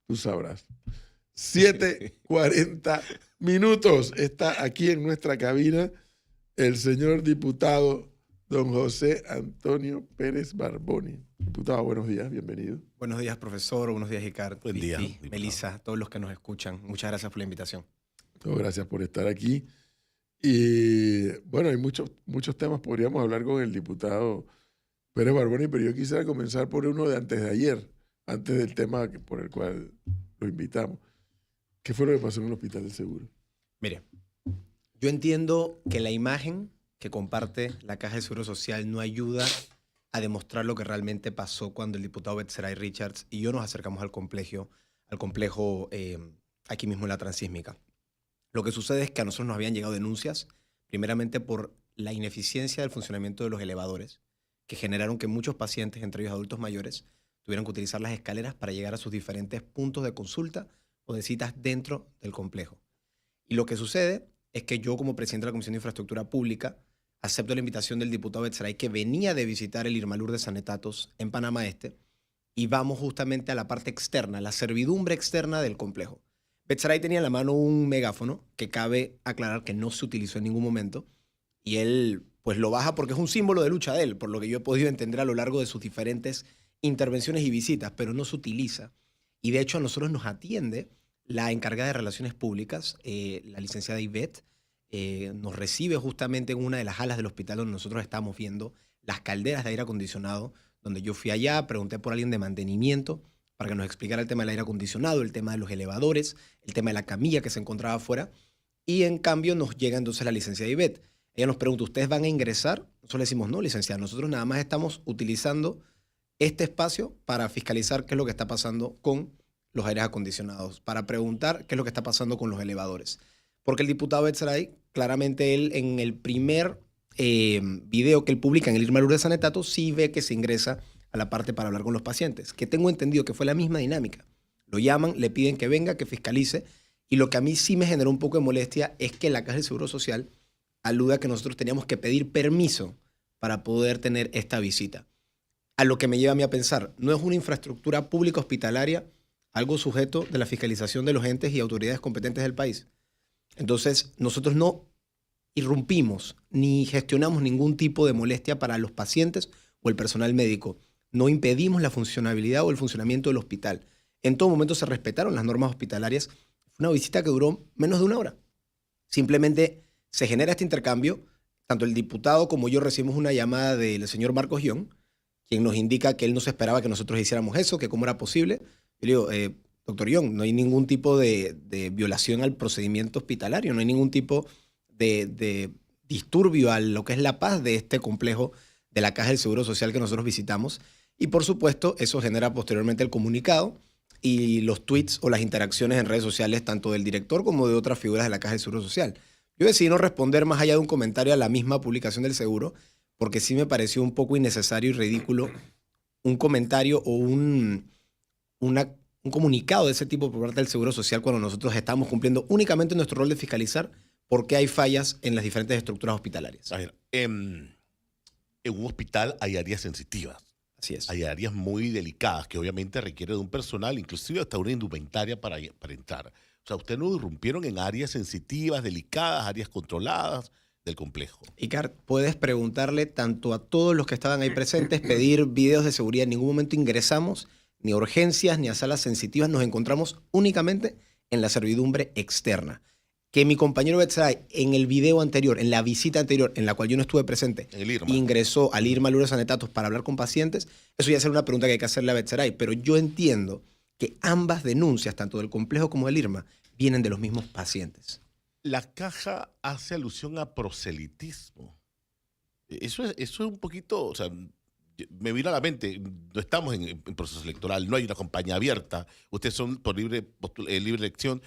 tú sabrás. 7:40 minutos. Está aquí en nuestra cabina el señor diputado don José Antonio Pérez Barboni. Diputado, buenos días, bienvenido. Buenos días, profesor. Buenos días, Ricardo. Buen día, Melissa, todos los que nos escuchan. Muchas gracias por la invitación. Gracias por estar aquí. Y bueno, hay muchos temas. Podríamos hablar con el diputado Pérez Barboni, pero yo quisiera comenzar por uno de antes de ayer, antes del tema por el cual lo invitamos. ¿Qué fue lo que pasó en el Hospital del Seguro? Mire, yo entiendo que la imagen que comparte la Caja de Seguro Social no ayuda a demostrar lo que realmente pasó cuando el diputado Betsaray Richards y yo nos acercamos al complejo aquí mismo en la Transísmica. Lo que sucede es que a nosotros nos habían llegado denuncias, primeramente por la ineficiencia del funcionamiento de los elevadores, que generaron que muchos pacientes, entre ellos adultos mayores, tuvieran que utilizar las escaleras para llegar a sus diferentes puntos de consulta o de citas dentro del complejo. Y lo que sucede es que yo, como presidente de la Comisión de Infraestructura Pública, acepto la invitación del diputado Betsaray, que venía de visitar el Irma Lourdes Sanetatos en Panamá Este, y vamos justamente a la parte externa, la servidumbre externa del complejo. Betsaray tenía en la mano un megáfono que cabe aclarar que no se utilizó en ningún momento, y él pues lo baja porque es un símbolo de lucha de él, por lo que yo he podido entender a lo largo de sus diferentes intervenciones y visitas, pero no se utiliza. Y de hecho a nosotros nos atiende la encargada de Relaciones Públicas, la licenciada Ivette, nos recibe justamente en una de las alas del hospital donde nosotros estamos viendo las calderas de aire acondicionado, donde yo fui allá, pregunté por alguien de mantenimiento para que nos explicara el tema del aire acondicionado, el tema de los elevadores, el tema de la camilla que se encontraba afuera, y en cambio nos llega entonces la licenciada Ivette. Ella nos pregunta, ¿ustedes van a ingresar? Nosotros le decimos, no, licenciada, nosotros nada más estamos utilizando este espacio para fiscalizar qué es lo que está pasando con los aires acondicionados, para preguntar qué es lo que está pasando con los elevadores. Porque el diputado Betsaray, claramente él en el primer video que él publica en el Irma Lourdes Sanetatos, sí ve que se ingresa a la parte para hablar con los pacientes, que tengo entendido que fue la misma dinámica. Lo llaman, le piden que venga, que fiscalice, y lo que a mí sí me generó un poco de molestia es que la Caja del Seguro Social alude a que nosotros teníamos que pedir permiso para poder tener esta visita. A lo que me lleva a mí a pensar, ¿no es una infraestructura pública hospitalaria algo sujeto de la fiscalización de los entes y autoridades competentes del país? Entonces, nosotros no irrumpimos ni gestionamos ningún tipo de molestia para los pacientes o el personal médico. No impedimos la funcionabilidad o el funcionamiento del hospital. En todo momento se respetaron las normas hospitalarias. Fue una visita que duró menos de una hora. Simplemente se genera este intercambio. Tanto el diputado como yo recibimos una llamada del señor Marcos Young, quien nos indica que él no se esperaba que nosotros hiciéramos eso, que cómo era posible. Yo le digo, doctor Young, no hay ningún tipo de violación al procedimiento hospitalario, no hay ningún tipo de disturbio a lo que es la paz de este complejo de la Caja del Seguro Social que nosotros visitamos. Y por supuesto, eso genera posteriormente el comunicado y los tweets o las interacciones en redes sociales, tanto del director como de otras figuras de la Caja del Seguro Social. Yo decidí no responder más allá de un comentario a la misma publicación del seguro, porque sí me pareció un poco innecesario y ridículo un comentario o un comunicado de ese tipo por parte del Seguro Social cuando nosotros estamos cumpliendo únicamente nuestro rol de fiscalizar por qué hay fallas en las diferentes estructuras hospitalarias. A ver, en un hospital hay áreas sensitivas. Así es. Hay áreas muy delicadas que obviamente requieren de un personal, inclusive hasta una indumentaria para entrar. O sea, ustedes no irrumpieron en áreas sensitivas, delicadas, áreas controladas del complejo. Icard, puedes preguntarle tanto a todos los que estaban ahí presentes, pedir videos de seguridad. En ningún momento ingresamos ni a urgencias ni a salas sensitivas. Nos encontramos únicamente en la servidumbre externa. Que mi compañero Betsaray en el video anterior, en la visita anterior, en la cual yo no estuve presente, ingresó al Irma Lourdes Sanetatos para hablar con pacientes, eso ya será una pregunta que hay que hacerle a Betsaray. Pero yo entiendo que ambas denuncias, tanto del complejo como del Irma, vienen de los mismos pacientes. La caja hace alusión a proselitismo. Eso es un poquito, o sea, me vino a la mente, no estamos en proceso electoral, no hay una campaña abierta, ustedes son por libre elección.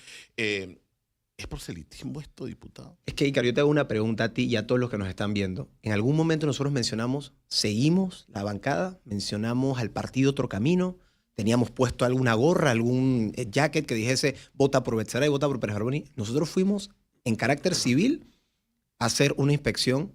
¿Es proselitismo esto, diputado? Es que, Icaro, yo te hago una pregunta a ti y a todos los que nos están viendo. En algún momento nosotros mencionamos, seguimos la bancada, mencionamos al partido Otro Camino, teníamos puesto alguna gorra, algún jacket que dijese vota por Betsaray, vota por Pérez Barboni. Nosotros fuimos en carácter civil a hacer una inspección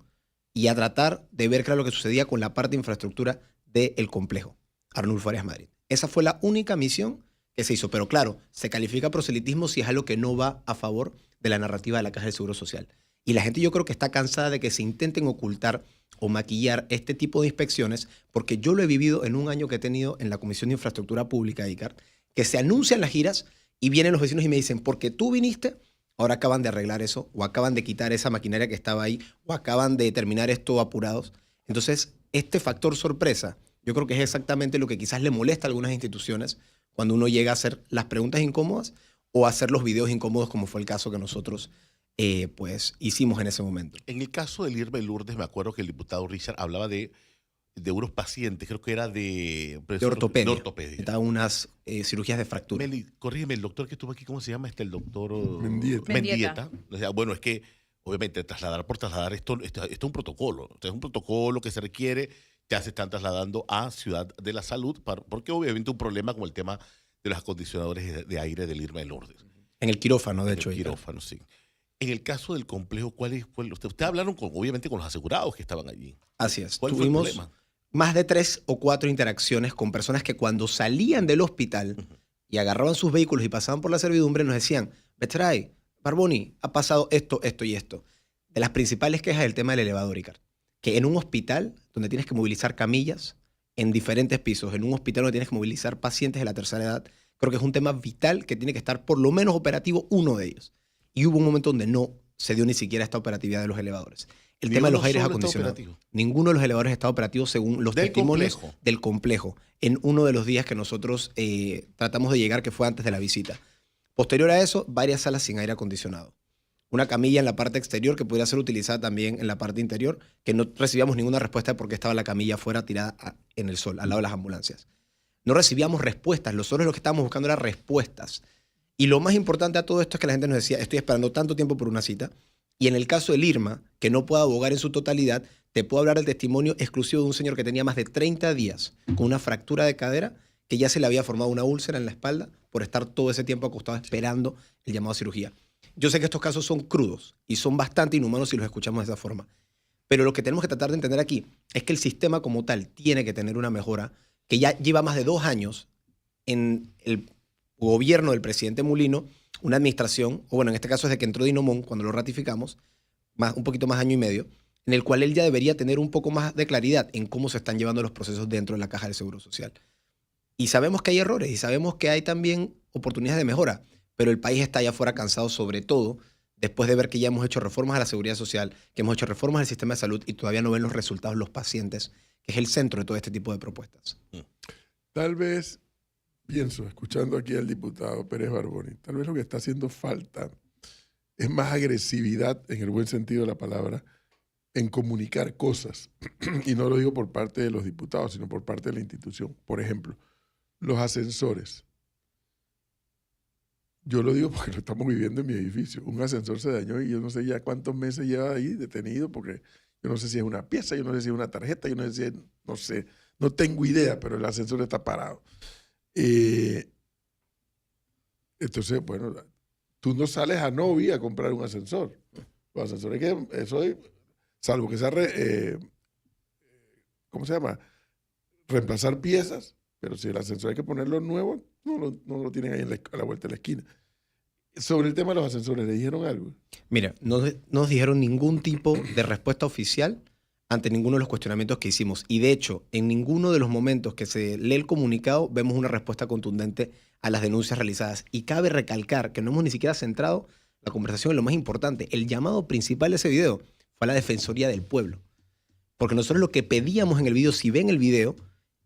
y a tratar de ver qué era lo que sucedía con la parte de infraestructura del complejo Arnulfo Arias Madrid. Esa fue la única misión que se hizo. Pero claro, se califica proselitismo si es algo que no va a favor de la narrativa de la Caja del Seguro Social. Y la gente yo creo que está cansada de que se intenten ocultar o maquillar este tipo de inspecciones, porque yo lo he vivido en un año que he tenido en la Comisión de Infraestructura Pública, ICAR, que se anuncian las giras y vienen los vecinos y me dicen, porque tú viniste, ahora acaban de arreglar eso, o acaban de quitar esa maquinaria que estaba ahí, o acaban de terminar esto apurados. Entonces, este factor sorpresa, yo creo que es exactamente lo que quizás le molesta a algunas instituciones cuando uno llega a hacer las preguntas incómodas o a hacer los videos incómodos, como fue el caso que nosotros pues hicimos en ese momento. En el caso del Irma y Lourdes, me acuerdo que el diputado Richard hablaba de unos pacientes, creo que era de ortopedia. De ortopedia. Estaban unas cirugías de fractura. Meli, corrígeme, el doctor que estuvo aquí, ¿cómo se llama? El doctor Mendieta. O sea, bueno, es que obviamente trasladar por trasladar, esto es un protocolo. Es un protocolo que se requiere, ya se están trasladando a Ciudad de la Salud, porque obviamente un problema como el tema de los acondicionadores de aire del Irma y Lourdes. En el quirófano, de hecho. En el quirófano, sí. En el caso del complejo, Ustedes hablaron obviamente con los asegurados que estaban allí. Así es. ¿Cuál fue el Tuvimos problema? más de 3 o 4 interacciones con personas que cuando salían del hospital y agarraban sus vehículos y pasaban por la servidumbre nos decían, Betray, Barboni, ha pasado esto, esto y esto. De las principales quejas es el tema del elevador, Icar. Que en un hospital donde tienes que movilizar camillas en diferentes pisos, en un hospital donde tienes que movilizar pacientes de la tercera edad, creo que es un tema vital que tiene que estar por lo menos operativo uno de ellos. Y hubo un momento donde no se dio ni siquiera esta operatividad de los elevadores. El tema de los aires acondicionados. Ninguno de los elevadores está operativo según los testimonios del complejo en uno de los días que nosotros tratamos de llegar, que fue antes de la visita. Posterior a eso, varias salas sin aire acondicionado. Una camilla en la parte exterior que pudiera ser utilizada también en la parte interior, que no recibíamos ninguna respuesta de por qué estaba la camilla afuera tirada en el sol, al lado de las ambulancias. No recibíamos respuestas. Nosotros lo que estábamos buscando eran respuestas. Y lo más importante a todo esto es que la gente nos decía, estoy esperando tanto tiempo por una cita. Y en el caso del Irma, que no puedo abogar en su totalidad, te puedo hablar del testimonio exclusivo de un señor que tenía más de 30 días con una fractura de cadera, que ya se le había formado una úlcera en la espalda por estar todo ese tiempo acostado esperando el llamado a cirugía. Yo sé que estos casos son crudos y son bastante inhumanos si los escuchamos de esa forma. Pero lo que tenemos que tratar de entender aquí es que el sistema como tal tiene que tener una mejora que ya lleva más de 2 años en el gobierno del presidente Mulino, una administración, o bueno, en este caso desde que entró Dinomón, cuando lo ratificamos, un poquito más año y medio, en el cual él ya debería tener un poco más de claridad en cómo se están llevando los procesos dentro de la Caja del Seguro Social. Y sabemos que hay errores y sabemos que hay también oportunidades de mejora, pero el país está allá afuera cansado, sobre todo después de ver que ya hemos hecho reformas a la seguridad social, que hemos hecho reformas al sistema de salud y todavía no ven los resultados los pacientes, que es el centro de todo este tipo de propuestas. Tal vez, pienso, escuchando aquí al diputado Pérez Barboni, tal vez lo que está haciendo falta es más agresividad, en el buen sentido de la palabra, en comunicar cosas. Y no lo digo por parte de los diputados, sino por parte de la institución. Por ejemplo, los ascensores. Yo lo digo porque lo estamos viviendo en mi edificio. Un ascensor se dañó y yo no sé ya cuántos meses lleva ahí detenido, porque yo no sé si es una pieza, yo no sé si es una tarjeta, yo no sé si es, no sé, no tengo idea, pero el ascensor está parado. Entonces, bueno, tú no sales a Novi a comprar un ascensor. Los ascensores que eso es, salvo que sea ¿cómo se llama? Reemplazar piezas, pero si el ascensor hay que ponerlo nuevo, no lo tienen ahí a la vuelta de la esquina. Sobre el tema de los ascensores, ¿le dijeron algo? Mira, no nos dijeron ningún tipo de respuesta oficial ante ninguno de los cuestionamientos que hicimos. Y de hecho, en ninguno de los momentos que se lee el comunicado vemos una respuesta contundente a las denuncias realizadas. Y cabe recalcar que no hemos ni siquiera centrado la conversación en lo más importante. El llamado principal de ese video fue a la Defensoría del Pueblo. Porque nosotros lo que pedíamos en el video, si ven el video,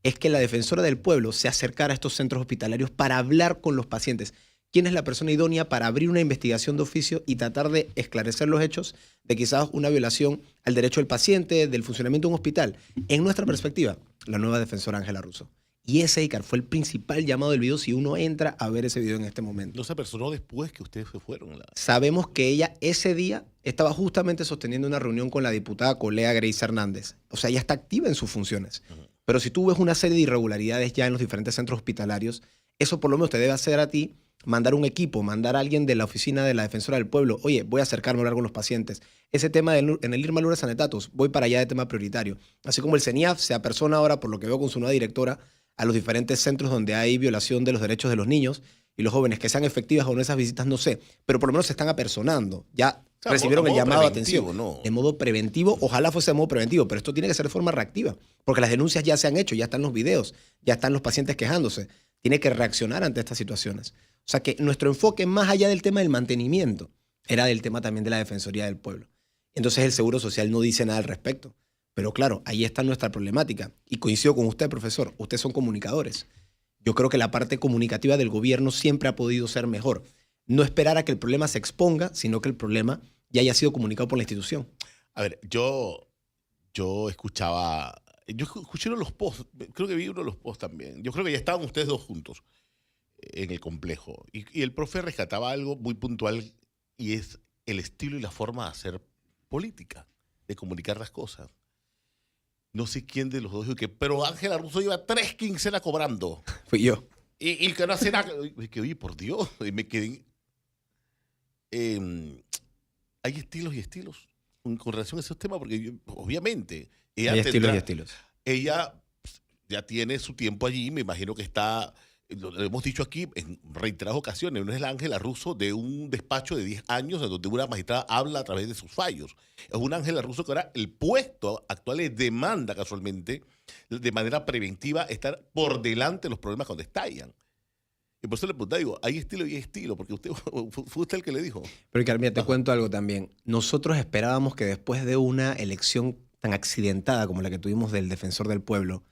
es que la Defensora del Pueblo se acercara a estos centros hospitalarios para hablar con los pacientes. ¿Quién es la persona idónea para abrir una investigación de oficio y tratar de esclarecer los hechos de quizás una violación al derecho del paciente, del funcionamiento de un hospital? En nuestra perspectiva, la nueva defensora Ángela Russo. Y ese, Icar, fue el principal llamado del video si uno entra a ver ese video en este momento. ¿No se apersonó después que ustedes se fueron? Sabemos que ella ese día estaba justamente sosteniendo una reunión con la diputada colega Grace Hernández. O sea, ella está activa en sus funciones. Pero si tú ves una serie de irregularidades ya en los diferentes centros hospitalarios, eso por lo menos te debe hacer a ti mandar un equipo, mandar a alguien de la oficina de la Defensora del Pueblo. Oye, voy a acercarme a hablar con los pacientes. Ese tema en el Irma Lourdes Sanetatos, voy para allá de tema prioritario. Así como el CENIAF se apersona ahora, por lo que veo con su nueva directora, a los diferentes centros donde hay violación de los derechos de los niños y los jóvenes, que sean efectivas o no esas visitas, no sé, pero por lo menos se están apersonando. Ya recibieron el llamado de atención. ¿No? De modo preventivo, ojalá fuese de modo preventivo, pero esto tiene que ser de forma reactiva, porque las denuncias ya se han hecho, ya están los videos, ya están los pacientes quejándose. Tiene que reaccionar ante estas situaciones. O sea que nuestro enfoque, más allá del tema del mantenimiento, era del tema también de la Defensoría del Pueblo. Entonces el Seguro Social no dice nada al respecto. Pero claro, ahí está nuestra problemática. Y coincido con usted, profesor. Ustedes son comunicadores. Yo creo que la parte comunicativa del gobierno siempre ha podido ser mejor. No esperar a que el problema se exponga, sino que el problema ya haya sido comunicado por la institución. A ver, yo escuché uno de los posts, creo que vi uno de los posts también. Yo creo que ya estaban ustedes dos juntos en el complejo. Y el profe rescataba algo muy puntual y es el estilo y la forma de hacer política, de comunicar las cosas. No sé quién de los dos dijo que, pero Ángela Russo lleva 3 quincenas cobrando. Fui yo. Y que no hace nada. Y que, oye, por Dios, y me quedé. Hay estilos y estilos con relación a esos temas, porque obviamente ella Hay estilos y estilos. Ella ya tiene su tiempo allí, me imagino que está, lo hemos dicho aquí en reiteradas ocasiones, no es la Ángela Russo de un despacho de 10 años en donde una magistrada habla a través de sus fallos. Es una Ángela Russo que ahora el puesto actual le demanda casualmente, de manera preventiva, estar por delante de los problemas cuando estallan. Y por eso le pregunté, digo, hay estilo y hay estilo, porque fue usted el que le dijo. Pero Carmina, te cuento algo también. Nosotros esperábamos que después de una elección tan accidentada como la que tuvimos del Defensor del Pueblo,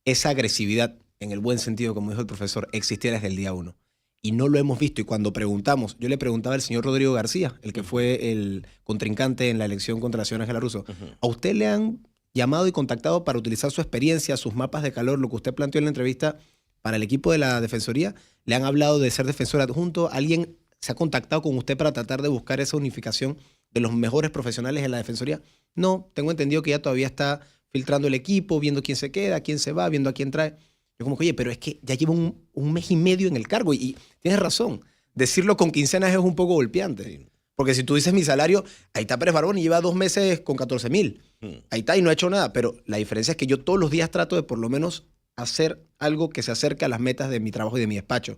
esa agresividad, en el buen sentido, como dijo el profesor, existiera desde el día 1. Y no lo hemos visto. Y cuando preguntamos, yo le preguntaba al señor Rodrigo García, el que fue el contrincante en la elección contra la señora Ángela Russo, ¿a usted le han llamado y contactado para utilizar su experiencia, sus mapas de calor, lo que usted planteó en la entrevista para el equipo de la Defensoría? ¿Le han hablado de ser defensor adjunto? ¿Alguien se ha contactado con usted para tratar de buscar esa unificación de los mejores profesionales en la Defensoría? No, tengo entendido que ya todavía está filtrando el equipo, viendo quién se queda, quién se va, viendo a quién trae. Yo como que, oye, pero es que ya llevo un mes y medio en el cargo y tienes razón. Decirlo con quincenas es un poco golpeante. Sí. Porque si tú dices mi salario, ahí está Pérez Barbón y lleva 2 meses con 14,000. Ahí está y no ha hecho nada. Pero la diferencia es que yo todos los días trato de por lo menos hacer algo que se acerque a las metas de mi trabajo y de mi despacho.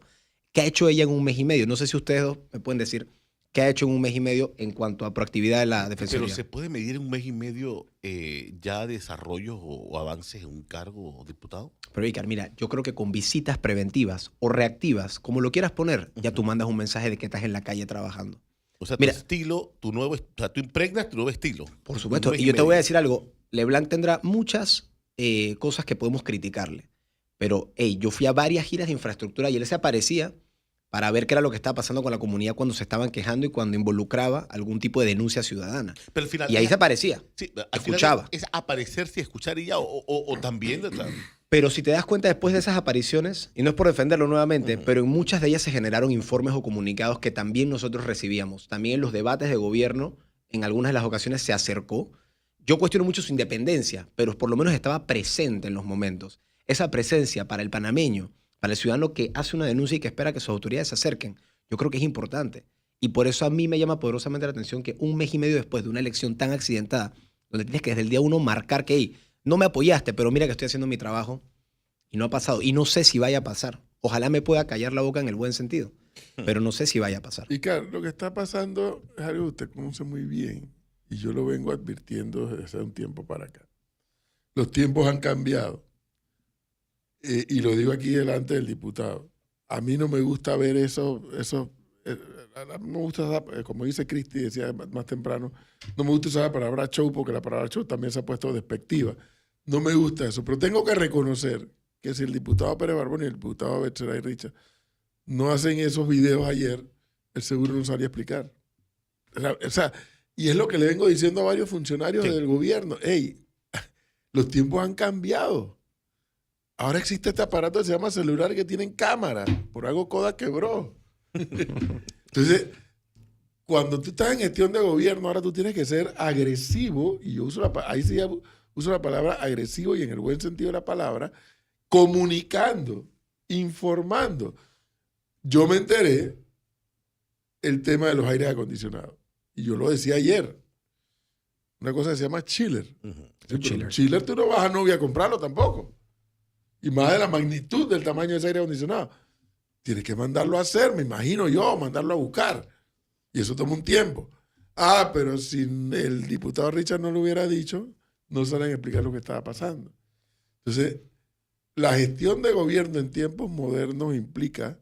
¿Qué ha hecho ella en un mes y medio? No sé si ustedes dos me pueden decir qué ha hecho en un mes y medio en cuanto a proactividad de la Defensoría. Pero ¿se puede medir en un mes y medio ya desarrollos o avances en un cargo, diputado? Pero, Icar, mira, yo creo que con visitas preventivas o reactivas, como lo quieras poner, ya tú mandas un mensaje de que estás en la calle trabajando. O sea, mira, tu estilo, tú impregnas tu nuevo estilo. Por supuesto. Y yo te voy a decir algo. LeBlanc tendrá muchas cosas que podemos criticarle. Pero, yo fui a varias giras de infraestructura y él se aparecía para ver qué era lo que estaba pasando con la comunidad cuando se estaban quejando y cuando involucraba algún tipo de denuncia ciudadana. Pero al final, y ahí se aparecía. Sí, escuchaba. ¿Es aparecerse y escuchar y ya o también? Pero si te das cuenta, después de esas apariciones, y no es por defenderlo nuevamente, pero en muchas de ellas se generaron informes o comunicados que también nosotros recibíamos. También en los debates de gobierno, en algunas de las ocasiones se acercó. Yo cuestiono mucho su independencia, pero por lo menos estaba presente en los momentos. Esa presencia para el panameño, para el ciudadano que hace una denuncia y que espera que sus autoridades se acerquen, yo creo que es importante. Y por eso a mí me llama poderosamente la atención que un mes y medio después de una elección tan accidentada, donde tienes que desde el día 1 marcar que, hey, no me apoyaste, pero mira que estoy haciendo mi trabajo, y no ha pasado. Y no sé si vaya a pasar. Ojalá me pueda callar la boca en el buen sentido, pero no sé si vaya a pasar. Y claro, lo que está pasando es algo que usted conoce muy bien, y yo lo vengo advirtiendo desde hace un tiempo para acá. Los tiempos han cambiado. Y lo digo aquí delante del diputado. A mí no me gusta ver eso no me gusta, como dice Cristi, decía más temprano, no me gusta usar la palabra show porque la palabra show también se ha puesto despectiva. No me gusta eso, pero tengo que reconocer que si el diputado Pérez Barbón y el diputado Betcheray Richard no hacen esos videos ayer, el seguro no sabría explicar. O sea, y es lo que le vengo diciendo a varios funcionarios del gobierno. Hey, los tiempos han cambiado. Ahora existe este aparato que se llama celular que tienen cámara. Por algo Kodak quebró. Entonces, cuando tú estás en gestión de gobierno, ahora tú tienes que ser agresivo, y yo ahí sí uso la palabra agresivo y en el buen sentido de la palabra, comunicando, informando. Yo me enteré el tema de los aires acondicionados. Y yo lo decía ayer. Una cosa que se llama chiller. Chiller. Chiller tú no vas a Novia a comprarlo tampoco. Y más de la magnitud del tamaño de ese aire acondicionado. Tienes que mandarlo a hacer, me imagino yo, mandarlo a buscar. Y eso toma un tiempo. Pero si el diputado Richard no lo hubiera dicho, no saben explicar lo que estaba pasando. Entonces, la gestión de gobierno en tiempos modernos implica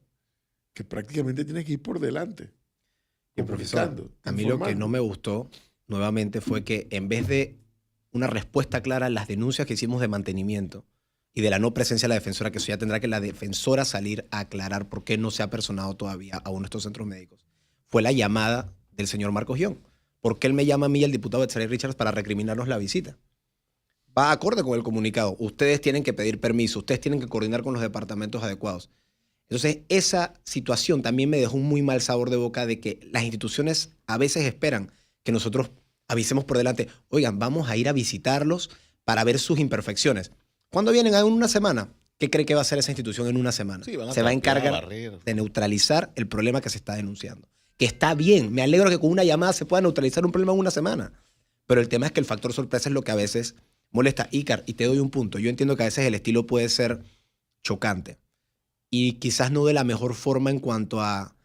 que prácticamente tienes que ir por delante. Y profesor, a mí lo que no me gustó nuevamente fue que en vez de una respuesta clara a las denuncias que hicimos de mantenimiento y de la no presencia de la defensora, que eso ya tendrá que la defensora salir a aclarar por qué no se ha personado todavía a uno de estos centros médicos, fue la llamada del señor Marcos Gión. ¿Por qué él me llama a mí y al diputado Betsaray Richards para recriminarnos la visita? Va acorde con el comunicado. Ustedes tienen que pedir permiso, ustedes tienen que coordinar con los departamentos adecuados. Entonces, esa situación también me dejó un muy mal sabor de boca de que las instituciones a veces esperan que nosotros avisemos por delante, oigan, vamos a ir a visitarlos para ver sus imperfecciones. ¿Cuándo vienen? En una semana. ¿Qué cree que va a hacer esa institución en una semana? Sí, se va a encargar de neutralizar el problema que se está denunciando. Que está bien, me alegro que con una llamada se pueda neutralizar un problema en una semana. Pero el tema es que el factor sorpresa es lo que a veces molesta. Ícar, y te doy un punto. Yo entiendo que a veces el estilo puede ser chocante y quizás no de la mejor forma en cuanto a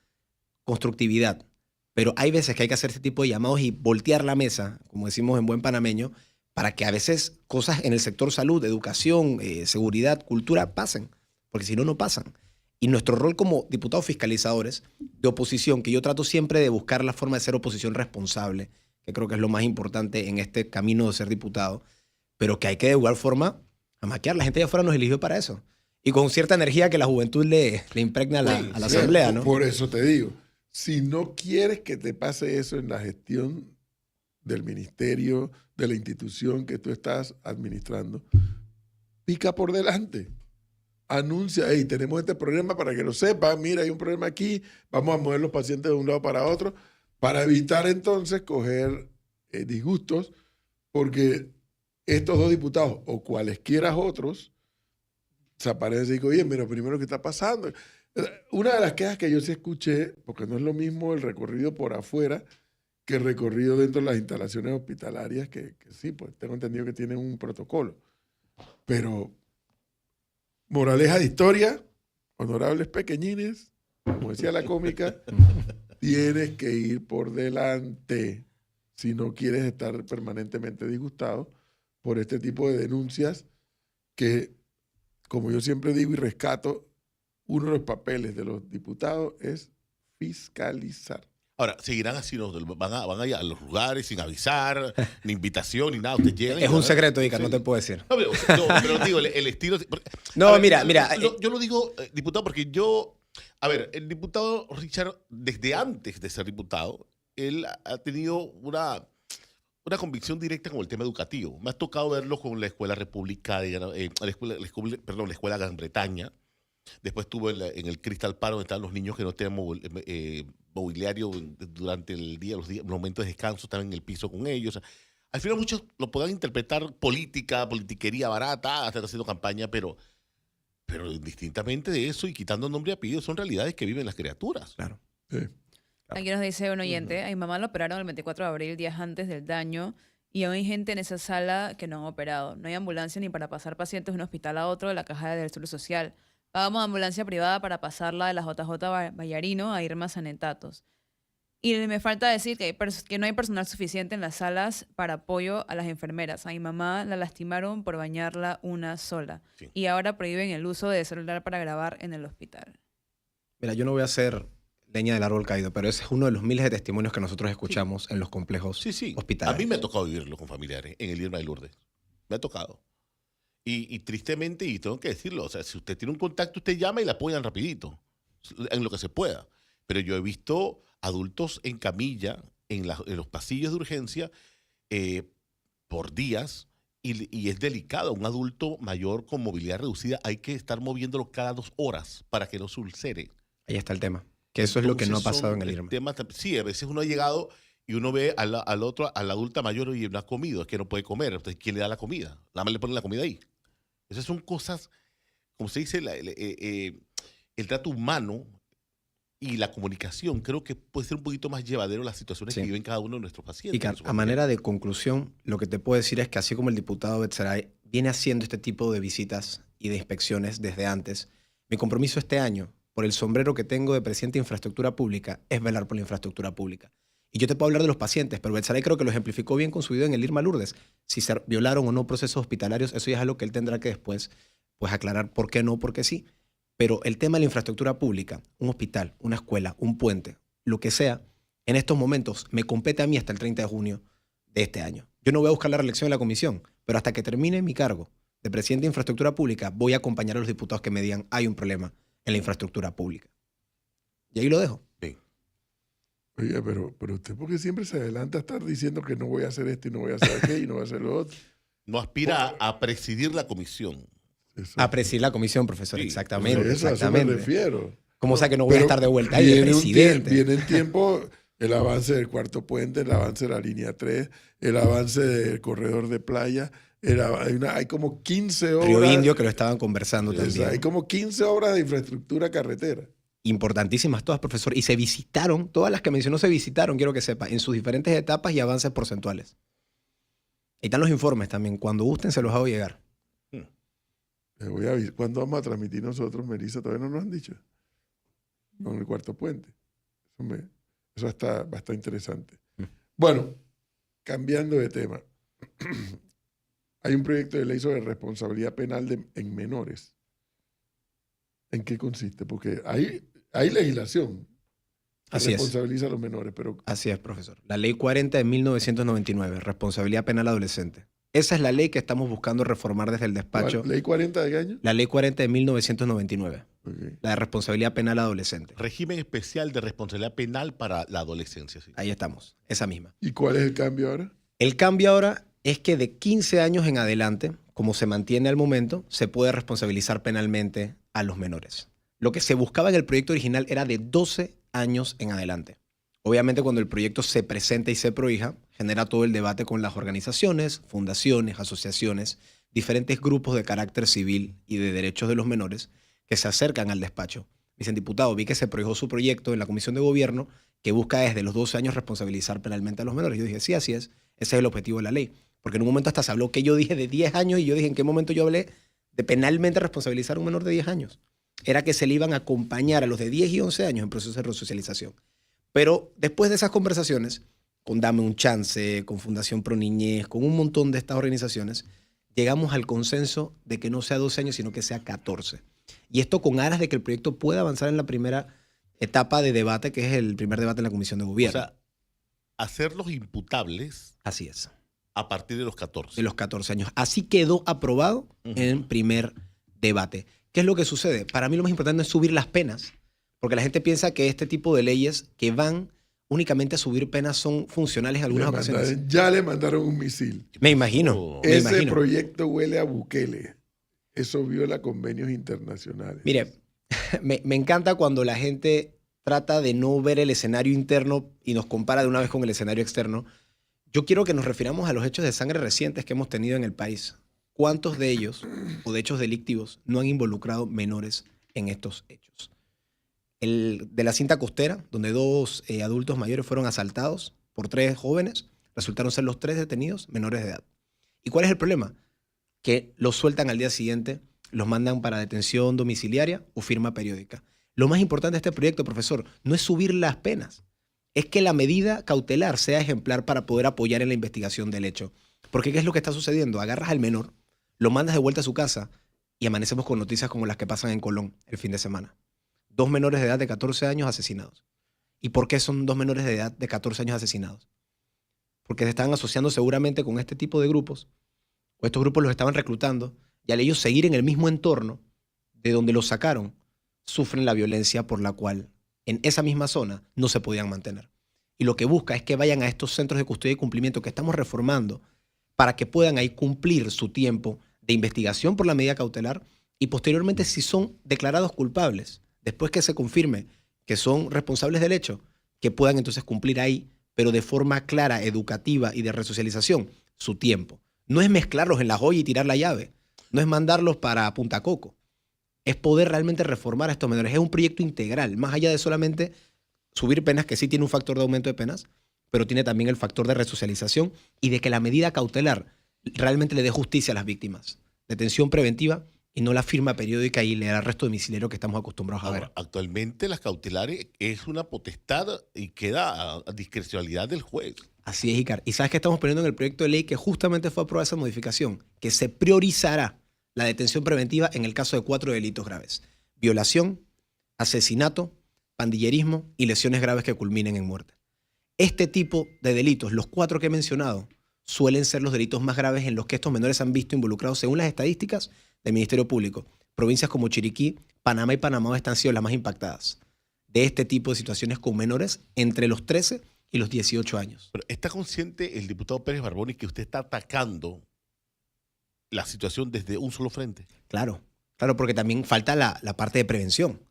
constructividad. Pero hay veces que hay que hacer este tipo de llamados y voltear la mesa, como decimos en buen panameño, para que a veces cosas en el sector salud, educación, seguridad, cultura pasen. Porque si no, no pasan. Y nuestro rol como diputados fiscalizadores de oposición, que yo trato siempre de buscar la forma de ser oposición responsable, que creo que es lo más importante en este camino de ser diputado, pero que hay que de igual forma amaquear. La gente de afuera nos eligió para eso. Y con cierta energía que la juventud le impregna a la asamblea, ¿no? Por eso te digo, si no quieres que te pase eso en la gestión del ministerio, de la institución que tú estás administrando, pica por delante. Anuncia, hey, tenemos este problema para que lo sepan, mira, hay un problema aquí, vamos a mover los pacientes de un lado para otro, para evitar entonces coger disgustos, porque estos dos diputados o cualesquiera otros se aparecen y dicen, oye, mira, primero, ¿qué está pasando? Una de las quejas que yo sí escuché, porque no es lo mismo el recorrido por afuera que el recorrido dentro de las instalaciones hospitalarias, que sí, pues tengo entendido que tienen un protocolo. Pero, moraleja de historia, honorables pequeñines, como decía la cómica, tienes que ir por delante si no quieres estar permanentemente disgustado por este tipo de denuncias que, como yo siempre digo y rescato, uno de los papeles de los diputados es fiscalizar. Ahora, seguirán así, van a ir a los lugares sin avisar, ni invitación, ni nada. Ustedes llegan. Es un secreto, Ica, no te puedo decir. No, pero digo, el estilo. No, ver, mira. Yo lo digo, diputado, porque a ver, el diputado Richard, desde antes de ser diputado, él ha tenido una convicción directa con el tema educativo. Me ha tocado verlo con la Escuela Republicana, la Escuela Gran Bretaña. Después estuvo en el Crystal Park, donde están los niños que no tienen mobiliario durante el día, los momentos de descanso, están en el piso con ellos. Al final muchos lo podrán interpretar politiquería barata, están haciendo campaña, pero indistintamente de eso y quitando nombre y apellido, son realidades que viven las criaturas. Claro. Sí. Aquí nos dice un oyente, a mi mamá lo operaron el 24 de abril, días antes del daño, y aún hay gente en esa sala que no han operado. No hay ambulancia ni para pasar pacientes de un hospital a otro de la caja del Seguro Social. Pagamos ambulancia privada para pasarla de la JJ Vallarino a Irma Sanetatos. Y me falta decir que no hay personal suficiente en las salas para apoyo a las enfermeras. A mi mamá la lastimaron por bañarla una sola. Sí. Y ahora prohíben el uso de celular para grabar en el hospital. Mira, yo no voy a hacer leña del árbol caído, pero ese es uno de los miles de testimonios que nosotros escuchamos en los complejos hospitalarios. A mí me ha tocado vivirlo con familiares en el Irma de Lourdes. Me ha tocado. Y tristemente, y tengo que decirlo, o sea, si usted tiene un contacto, usted llama y la apoyan rapidito, en lo que se pueda. Pero yo he visto adultos en camilla, en los pasillos de urgencia, por días, y es delicado. Un adulto mayor con movilidad reducida hay que estar moviéndolo cada 2 horas para que no se ulcere. Ahí está el tema. Que eso es lo que no ha pasado en el Irma. Sí, a veces uno ha llegado y uno ve a la adulta mayor y no ha comido, es que no puede comer. Entonces, ¿quién le da la comida? Nada más le ponen la comida ahí. Esas son cosas, como se dice, el trato humano y la comunicación. Creo que puede ser un poquito más llevadero las situaciones que viven cada uno de nuestros pacientes. Y a manera de conclusión, lo que te puedo decir es que así como el diputado Betsaray viene haciendo este tipo de visitas y de inspecciones desde antes. Mi compromiso este año, por el sombrero que tengo de presidente de infraestructura pública, es velar por la infraestructura pública. Y yo te puedo hablar de los pacientes, pero Betsaray creo que lo ejemplificó bien con su video en el Irma Lourdes. Si se violaron o no procesos hospitalarios, eso ya es algo que él tendrá que después pues, aclarar por qué no, por qué sí. Pero el tema de la infraestructura pública, un hospital, una escuela, un puente, lo que sea, en estos momentos me compete a mí hasta el 30 de junio de este año. Yo no voy a buscar la reelección de la comisión, pero hasta que termine mi cargo de presidente de infraestructura pública, voy a acompañar a los diputados que me digan hay un problema en la infraestructura pública. Y ahí lo dejo. Sí. Oiga, pero usted porque siempre se adelanta a estar diciendo que no voy a hacer esto y no voy a hacer aquello y no voy a hacer lo otro. No aspira a presidir la comisión. Eso, A presidir la comisión, profesor, Sí, exactamente. eso, a eso me exactamente. refiero. ¿Cómo sea que no voy a Pero estar de vuelta ahí de viene presidente? Viene el tiempo, el avance del cuarto puente, el avance de la línea 3, el avance del corredor de playa. Hay como 15 obras. Río Indio, que lo estaban conversando también. Hay como 15 obras de infraestructura carretera. Importantísimas todas, profesor. Y se visitaron, todas las que mencionó se visitaron, quiero que sepa, en sus diferentes etapas y avances porcentuales. Ahí están los informes también. Cuando gusten se los hago llegar. Les voy a avisar. ¿Cuándo vamos a transmitir nosotros, Melissa? Todavía no nos han dicho. Con el cuarto puente. Eso va a estar interesante. Bueno, cambiando de tema. Hay un proyecto de ley sobre responsabilidad penal en menores. ¿En qué consiste? Porque hay legislación que Así es. responsabiliza a los menores, pero Así es, profesor. La ley 40 de 1999, responsabilidad penal adolescente. Esa es la ley que estamos buscando reformar desde el despacho. ¿ley 40 de qué año? La ley 40 de 1999, Okay. la de responsabilidad penal adolescente. Régimen especial de responsabilidad penal para la adolescencia. Sí. Ahí estamos, esa misma. ¿Y cuál es el cambio ahora? El cambio ahora es que de 15 años en adelante, como se mantiene al momento, se puede responsabilizar penalmente a los menores. Lo que se buscaba en el proyecto original era de 12 años en adelante. Obviamente cuando el proyecto se presenta y se prohija, genera todo el debate con las organizaciones, fundaciones, asociaciones, diferentes grupos de carácter civil y de derechos de los menores que se acercan al despacho. Dicen, diputado, vi que se prohijó su proyecto en la Comisión de Gobierno que busca desde los 12 años responsabilizar penalmente a los menores. Yo dije, sí, así es. Ese es el objetivo de la ley. Porque en un momento hasta se habló que yo dije de 10 años y yo dije, ¿en qué momento yo hablé de penalmente responsabilizar a un menor de 10 años? Era que se le iban a acompañar a los de 10 y 11 años en procesos de resocialización. Pero después de esas conversaciones, con Dame un Chance, con Fundación Pro Niñez, con un montón de estas organizaciones, llegamos al consenso de que no sea 12 años, sino que sea 14. Y esto con aras de que el proyecto pueda avanzar en la primera etapa de debate, que es el primer debate en la Comisión de O Gobierno. sea, hacerlos imputables Así es, a partir de los 14. de los 14 años. Así quedó aprobado en primer debate. ¿Qué es lo que sucede? Para mí lo más importante es subir las penas, porque la gente piensa que este tipo de leyes que van únicamente a subir penas son funcionales en algunas ocasiones. Ya le mandaron un misil. Me imagino, me Ese imagino. proyecto huele a Bukele. Eso viola convenios internacionales. Mire, me encanta cuando la gente trata de no ver el escenario interno y nos compara de una vez con el escenario externo. Yo quiero que nos refiramos a los hechos de sangre recientes que hemos tenido en el país. ¿Cuántos de ellos, o de hechos delictivos, no han involucrado menores en estos hechos? El de la cinta costera, donde 2 adultos mayores fueron asaltados por 3 jóvenes, resultaron ser los 3 detenidos menores de edad. ¿Y cuál es el problema? Que los sueltan al día siguiente, los mandan para detención domiciliaria o firma periódica. Lo más importante de este proyecto, profesor, no es subir las penas, es que la medida cautelar sea ejemplar para poder apoyar en la investigación del hecho. Porque ¿qué es lo que está sucediendo? Agarras al menor, lo mandas de vuelta a su casa y amanecemos con noticias como las que pasan en Colón el fin de semana. 2 menores de edad de 14 años asesinados. ¿Y por qué son 2 menores de edad de 14 años asesinados? Porque se están asociando seguramente con este tipo de grupos, o estos grupos los estaban reclutando, y al ellos seguir en el mismo entorno de donde los sacaron, sufren la violencia por la cual en esa misma zona no se podían mantener. Y lo que busca es que vayan a estos centros de custodia y cumplimiento que estamos reformando para que puedan ahí cumplir su tiempo de investigación por la medida cautelar y posteriormente, si son declarados culpables, después que se confirme que son responsables del hecho, que puedan entonces cumplir ahí, pero de forma clara, educativa y de resocialización, su tiempo. No es mezclarlos en la joya y tirar la llave. No es mandarlos para Punta Coco. Es poder realmente reformar a estos menores. Es un proyecto integral, más allá de solamente subir penas, que sí tiene un factor de aumento de penas, pero tiene también el factor de resocialización y de que la medida cautelar realmente le dé justicia a las víctimas. Detención preventiva y no la firma periódica y el arresto domiciliario que estamos acostumbrados a ver. Ahora, actualmente las cautelares es una potestad y queda a discrecionalidad del juez. Así es, Icar. ¿Y sabes qué estamos poniendo en el proyecto de ley que justamente fue aprobada esa modificación? Que se priorizará la detención preventiva en el caso de 4 delitos graves: violación, asesinato, pandillerismo y lesiones graves que culminen en muerte. Este tipo de delitos, los 4 que he mencionado, suelen ser los delitos más graves en los que estos menores han visto involucrados según las estadísticas del Ministerio Público. Provincias como Chiriquí, Panamá y Panamá Oeste han sido las más impactadas de este tipo de situaciones con menores entre los 13 y los 18 años. Pero ¿está consciente el diputado Pérez Barboni que usted está atacando la situación desde un solo frente? Claro, claro, porque también falta la parte de prevención.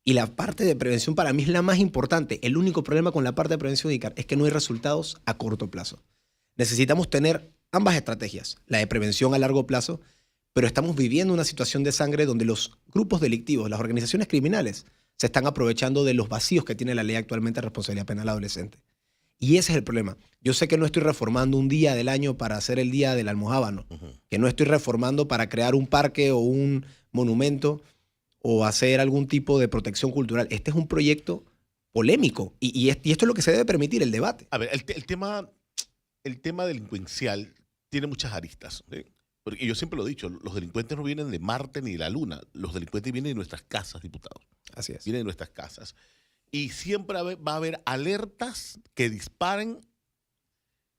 Y la parte de prevención para mí es la más importante. El único problema con la parte de prevención, Icar, es que no hay resultados a corto plazo. Necesitamos tener ambas estrategias, la de prevención a largo plazo, pero estamos viviendo una situación de sangre donde los grupos delictivos, las organizaciones criminales, se están aprovechando de los vacíos que tiene la ley actualmente de responsabilidad penal adolescente. Y ese es el problema. Yo sé que no estoy reformando un día del año para hacer el Día del Almojábano, que no estoy reformando para crear un parque o un monumento o hacer algún tipo de protección cultural. Este es un proyecto polémico y esto es lo que se debe permitir, el debate. A ver, el tema delincuencial tiene muchas aristas, ¿sí? Porque yo siempre lo he dicho, los delincuentes no vienen de Marte ni de la Luna, los delincuentes vienen de nuestras casas, diputados. Así es. Vienen de nuestras casas. Y siempre va a haber alertas que disparen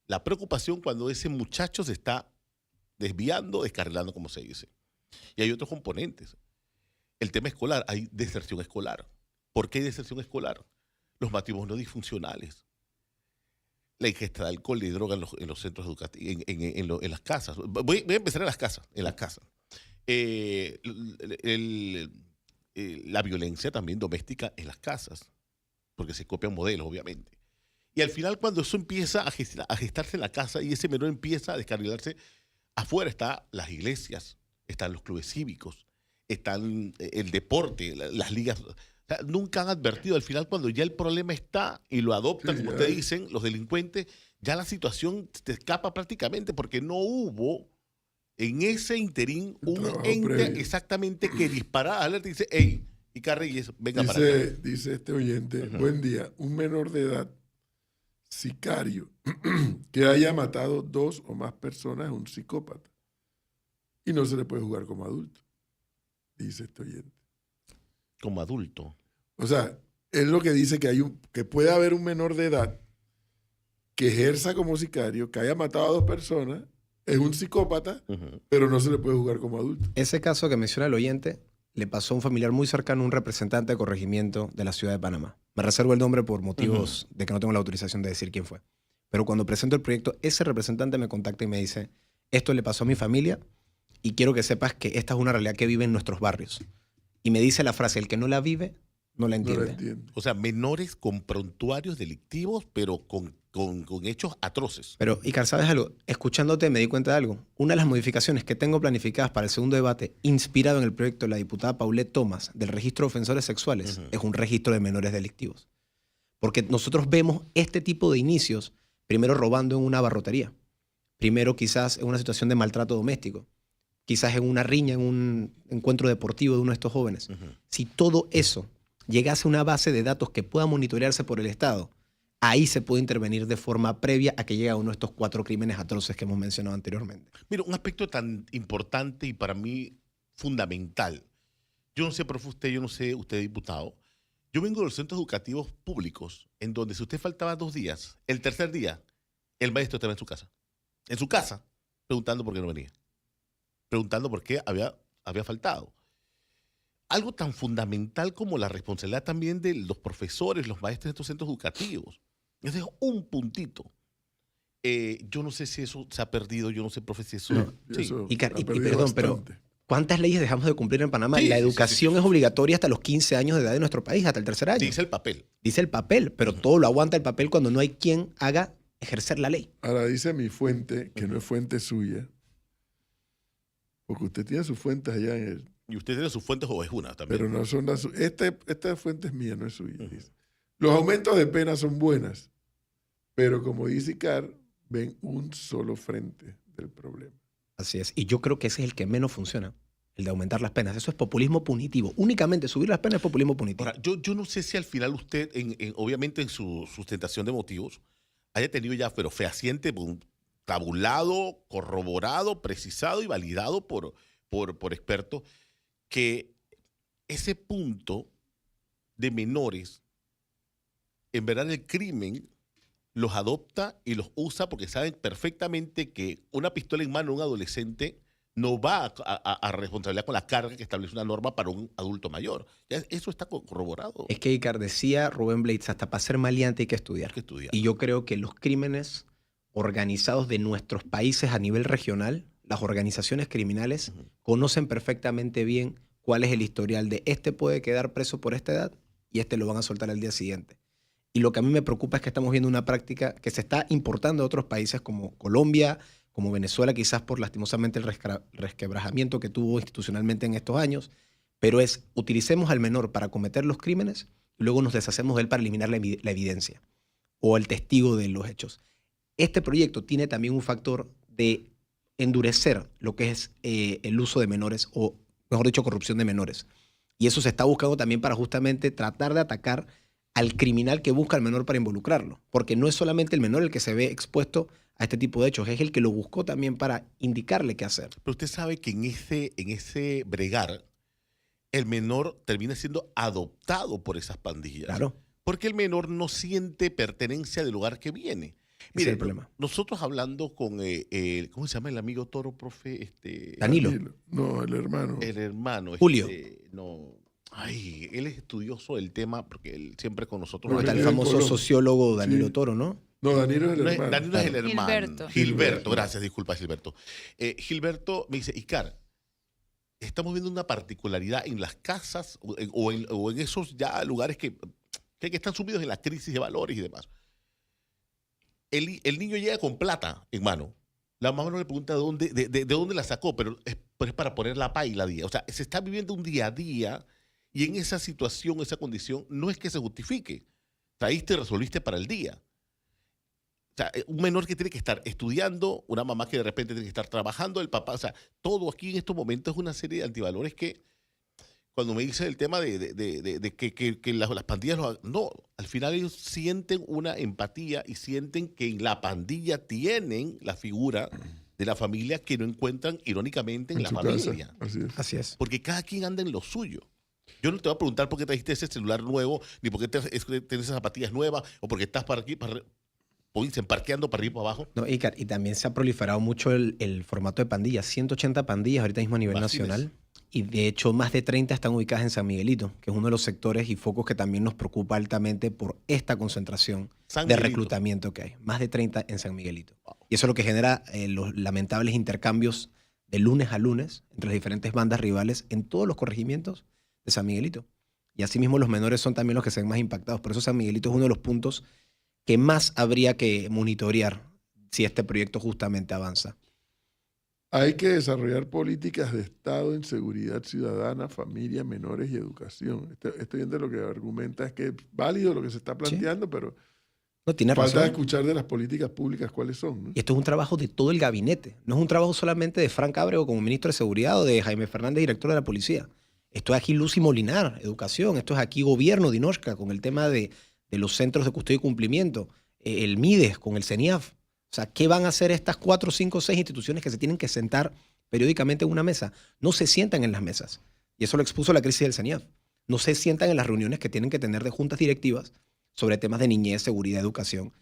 la preocupación cuando ese muchacho se está desviando, descarrilando, como se dice. Y hay otros componentes. El tema escolar, hay deserción escolar. ¿Por qué hay deserción escolar? Los matrimonios disfuncionales. La ingesta de alcohol y droga en los centros educativos, en las casas. Voy a empezar en las casas. La violencia también doméstica en las casas, porque se copian modelos, obviamente. Y al final, cuando eso empieza a gestarse en la casa y ese menor empieza a descarrilarse, afuera están las iglesias, están los clubes cívicos, están el deporte, las ligas. O sea, nunca han advertido al final, cuando ya el problema está y lo adoptan, Sí, como ya. ustedes dicen, los delincuentes, ya la situación te escapa prácticamente porque no hubo en ese interín un trabajo ente previo. exactamente que disparara alerta y dice, hey, Icarreyes, venga para acá. Dice este oyente, Ujú. buen día, un menor de edad, sicario, que haya matado 2 o más personas es un psicópata. Y no se le puede jugar como adulto, dice este oyente. Como adulto. O sea, es lo que dice que puede haber un menor de edad que ejerza como sicario, que haya matado a 2 personas, es un psicópata, Ujú. pero no se le puede jugar como adulto. Ese caso que menciona el oyente le pasó a un familiar muy cercano, un representante de corregimiento de la ciudad de Panamá. Me reservo el nombre por motivos de que no tengo la autorización de decir quién fue. Pero cuando presento el proyecto, ese representante me contacta y me dice, esto le pasó a mi familia y quiero que sepas que esta es una realidad que vive en nuestros barrios. Y me dice la frase, el que no la vive, no la No entiende. lo entiendo. O sea, menores con prontuarios delictivos, pero con hechos atroces. Pero, Icar, ¿sabes algo? Escuchándote me di cuenta de algo. Una de las modificaciones que tengo planificadas para el segundo debate, inspirado en el proyecto de la diputada Paulette Thomas del registro de ofensores sexuales, Ujú. es un registro de menores delictivos. Porque nosotros vemos este tipo de inicios, primero robando en una abarrotería, primero quizás en una situación de maltrato doméstico, quizás en una riña, en un encuentro deportivo de uno de estos jóvenes. Ujú. Si todo eso llegase a una base de datos que pueda monitorearse por el Estado, ahí se puede intervenir de forma previa a que llegue a uno de estos 4 crímenes atroces que hemos mencionado anteriormente. Mira, un aspecto tan importante y para mí fundamental. Yo no sé, profe, yo no sé, usted diputado. Yo vengo de los centros educativos públicos, en donde si usted faltaba 2 días, el tercer día, el maestro estaba en su casa. En su casa, preguntando por qué no venía. Preguntando por qué había faltado. Algo tan fundamental como la responsabilidad también de los profesores, los maestros de estos centros educativos. Ese es un puntito. Yo no sé si eso se ha perdido, yo no sé, profe, si eso... No. Sí. Eso Y ha perdido perdón, pero bastante. ¿cuántas leyes dejamos de cumplir en Panamá? Sí, La sí, sí, educación sí. es obligatoria hasta los 15 años de edad de nuestro país, hasta el tercer año. Dice el papel. Dice el papel, pero todo lo aguanta el papel cuando no hay quien haga ejercer la ley. Ahora dice mi fuente, que no es fuente suya, porque usted tiene sus fuentes allá en el... Y usted tiene sus fuentes ovejunas también. Pero no son las... Esta fuente es mía, no es suya. Ujú. Dice. Los aumentos de pena son buenas, pero como dice Icar, ven un solo frente del problema. Así es. Y yo creo que ese es el que menos funciona. el de aumentar las penas. Eso es populismo punitivo. Únicamente subir las penas es populismo punitivo. Ahora, yo no sé si al final usted, obviamente en su sustentación de motivos, haya tenido ya, pero fehaciente, tabulado, corroborado, precisado y validado por expertos, que ese punto de menores, en verdad el crimen los adopta y los usa porque saben perfectamente que una pistola en mano de un adolescente no va a responsabilidad con la carga que establece una norma para un adulto mayor. Ya eso está corroborado. Es que, Icar, decía Rubén Blades, hasta para ser maleante hay que estudiar. Hay que estudiar. Y yo creo que los crímenes organizados de nuestros países a nivel regional, las organizaciones criminales, conocen perfectamente bien cuál es el historial de este puede quedar preso por esta edad y este lo van a soltar al día siguiente. Y lo que a mí me preocupa es que estamos viendo una práctica que se está importando de otros países como Colombia, como Venezuela, quizás por lastimosamente el resquebrajamiento que tuvo institucionalmente en estos años, pero es utilicemos al menor para cometer los crímenes y luego nos deshacemos de él para eliminar la evidencia o el testigo de los hechos. Este proyecto tiene también un factor de endurecer lo que es el uso de menores o, mejor dicho, corrupción de menores. Y eso se está buscando también para justamente tratar de atacar al criminal que busca al menor para involucrarlo. Porque no es solamente el menor el que se ve expuesto a este tipo de hechos, es el que lo buscó también para indicarle qué hacer. Pero usted sabe que en ese bregar, el menor termina siendo adoptado por esas pandillas. Claro. Porque el menor no siente pertenencia del lugar que viene. Mire, Ese es el problema. Nosotros hablando con, ¿cómo se llama el amigo Toro, profe? Danilo. No, el hermano. El hermano. Julio. No. Ay, él es estudioso del tema porque él siempre con nosotros. Bueno, está el vive en famoso Colombia. sociólogo Danilo Sí. Toro, ¿no? No, Danilo es el No es, hermano. Danilo es el hermano. Gilberto. Gilberto, gracias, disculpa, Gilberto. Gilberto me dice, Icar, estamos viendo una particularidad en las casas o en esos ya lugares que están sumidos en la crisis de valores y demás. El niño llega con plata en mano. La mamá no le pregunta de dónde la sacó, pero es para poner la paila día. O sea, se está viviendo un día a día y en esa situación, esa condición, no es que se justifique. Traíste y resolviste para el día. O sea, un menor que tiene que estar estudiando, una mamá que de repente tiene que estar trabajando, el papá, o sea, todo aquí en estos momentos es una serie de antivalores que, cuando me dice el tema de que las pandillas no, al final ellos sienten una empatía y sienten que en la pandilla tienen la figura de la familia que no encuentran irónicamente en la su familia. casa. Así es. Así es. Porque cada quien anda en lo suyo. Yo no te voy a preguntar por qué trajiste ese celular nuevo, ni por qué tienes esas zapatillas nuevas, o porque estás para aquí, dicen, parqueando para arriba y para abajo. No, y también se ha proliferado mucho el formato de pandillas. 180 pandillas ahorita mismo a nivel Imagínese. nacional. Y de hecho, más de 30 están ubicadas en San Miguelito, que es uno de los sectores y focos que también nos preocupa altamente por esta concentración San de Miguelito. reclutamiento que hay. Más de 30 en San Miguelito. Y eso es lo que genera los lamentables intercambios de lunes a lunes entre las diferentes bandas rivales en todos los corregimientos de San Miguelito. Y asimismo los menores son también los que se ven más impactados. Por eso San Miguelito es uno de los puntos que más habría que monitorear si este proyecto justamente avanza. Hay que desarrollar políticas de Estado en seguridad ciudadana, familia, menores y educación. Estoy viendo lo que argumenta es que es válido lo que se está planteando, pero No tiene falta razón. escuchar de las políticas públicas cuáles son, ¿no? Y esto es un trabajo de todo el gabinete. No es un trabajo solamente de Frank Ábrego como ministro de Seguridad o de Jaime Fernández, director de la policía. Esto es aquí Lucy Molinar, educación. Esto es aquí gobierno, Dinoshka, con el tema de los centros de custodia y cumplimiento. El MIDES con el CENIAF. O sea, ¿qué van a hacer estas 4, 5, 6 instituciones que se tienen que sentar periódicamente en una mesa? No se sientan en las mesas. Y eso lo expuso la crisis del CENIAF. No se sientan en las reuniones que tienen que tener de juntas directivas sobre temas de niñez, seguridad, educación.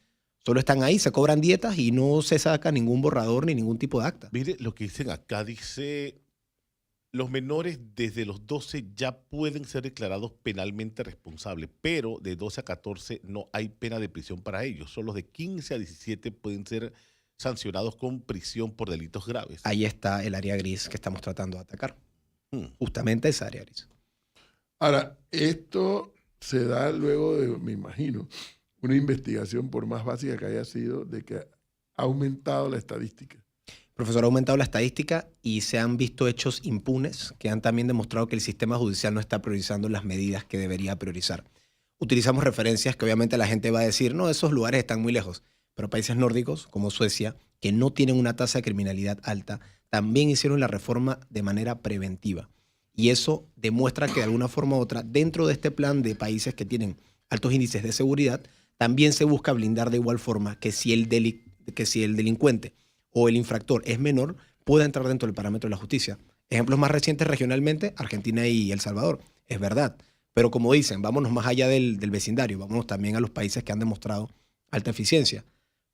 Solo están ahí, se cobran dietas y no se saca ningún borrador ni ningún tipo de acta. Mire lo que dicen acá, dice, los menores desde los 12 ya pueden ser declarados penalmente responsables, pero de 12 a 14 no hay pena de prisión para ellos. Solo los de 15 a 17 pueden ser sancionados con prisión por delitos graves. Ahí está el área gris que estamos tratando de atacar. Hmm. Justamente esa área gris. Ahora, esto se da luego de, me imagino, una investigación, por más básica que haya sido, de que ha aumentado la estadística. Profesor, ha aumentado la estadística y se han visto hechos impunes que han también demostrado que el sistema judicial no está priorizando las medidas que debería priorizar. Utilizamos referencias que obviamente la gente va a decir, no, esos lugares están muy lejos, pero países nórdicos como Suecia, que no tienen una tasa de criminalidad alta, también hicieron la reforma de manera preventiva. Y eso demuestra que de alguna forma u otra, dentro de este plan de países que tienen altos índices de seguridad, también se busca blindar de igual forma que si el delincuente o el infractor es menor, pueda entrar dentro del parámetro de la justicia. Ejemplos más recientes regionalmente, Argentina y El Salvador. Es verdad. Pero como dicen, vámonos más allá del vecindario, vámonos también a los países que han demostrado alta eficiencia.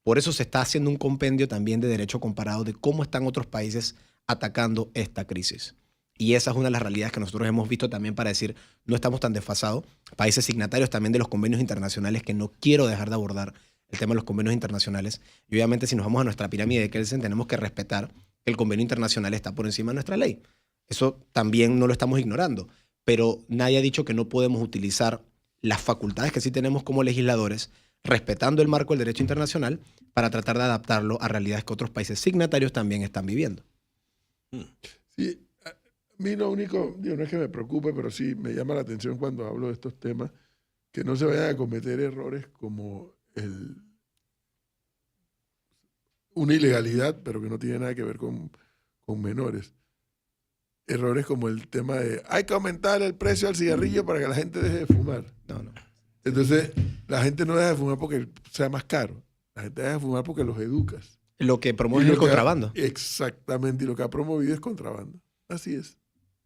Por eso se está haciendo un compendio también de derecho comparado de cómo están otros países atacando esta crisis. Y esa es una de las realidades que nosotros hemos visto también para decir, no estamos tan desfasados. Países signatarios también de los convenios internacionales, que no quiero dejar de abordar el tema de los convenios internacionales. Y obviamente si nos vamos a nuestra pirámide de Kelsen, tenemos que respetar que el convenio internacional está por encima de nuestra ley. Eso también no lo estamos ignorando. Pero nadie ha dicho que no podemos utilizar las facultades que sí tenemos como legisladores, respetando el marco del derecho internacional, para tratar de adaptarlo a realidades que otros países signatarios también están viviendo. Sí, a mí lo único, digo, no es que me preocupe, pero sí me llama la atención cuando hablo de estos temas, que no se vayan a cometer errores como una ilegalidad, pero que no tiene nada que ver con menores. Errores como el tema de hay que aumentar el precio del cigarrillo para que la gente deje de fumar. No. Entonces, la gente no deja de fumar porque sea más caro. La gente deja de fumar porque los educas. Lo que promueve el contrabando. Exactamente, y lo que ha promovido es contrabando. Así es.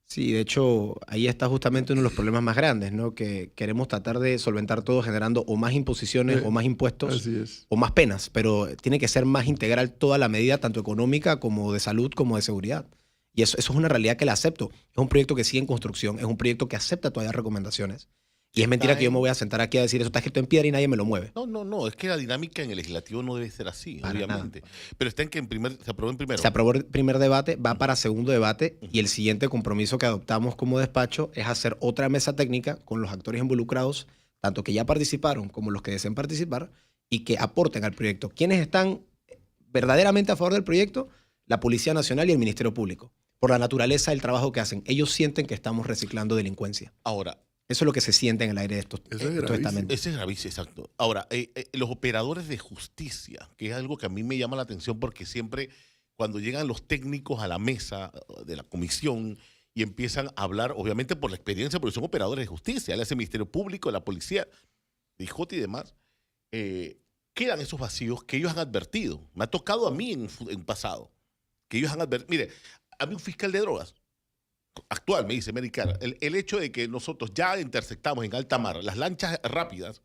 Sí, de hecho, ahí está justamente uno de los problemas más grandes, ¿no? Que queremos tratar de solventar todo generando o más imposiciones o más impuestos Así es. o más penas, pero tiene que ser más integral toda la medida, tanto económica como de salud como de seguridad. Y eso es una realidad que la acepto. Es un proyecto que sigue en construcción, es un proyecto que acepta todavía recomendaciones. Y es mentira que yo me voy a sentar aquí a decir eso está escrito en piedra y nadie me lo mueve. No, es que la dinámica en el legislativo no debe ser así, Para obviamente. Pero está en que se aprobó en primero. Se aprobó el primer debate, va para segundo debate y el siguiente compromiso que adoptamos como despacho es hacer otra mesa técnica con los actores involucrados, tanto que ya participaron como los que deseen participar y que aporten al proyecto. ¿Quiénes están verdaderamente a favor del proyecto? La Policía Nacional y el Ministerio Público. Por la naturaleza del trabajo que hacen. Ellos sienten que estamos reciclando delincuencia. Ahora, eso es lo que se siente en el aire de estos estamentos. Ese es gravísimo, exacto. Ahora, los operadores de justicia, que es algo que a mí me llama la atención porque siempre cuando llegan los técnicos a la mesa de la comisión y empiezan a hablar, obviamente por la experiencia, porque son operadores de justicia, le hace el Ministerio Público, la policía, DIJ y demás, quedan esos vacíos que ellos han advertido. Me ha tocado a mí en pasado, que ellos han advertido. Mire, a mí un fiscal de drogas actual me dice, Americana, el hecho de que nosotros ya interceptamos en alta mar las lanchas rápidas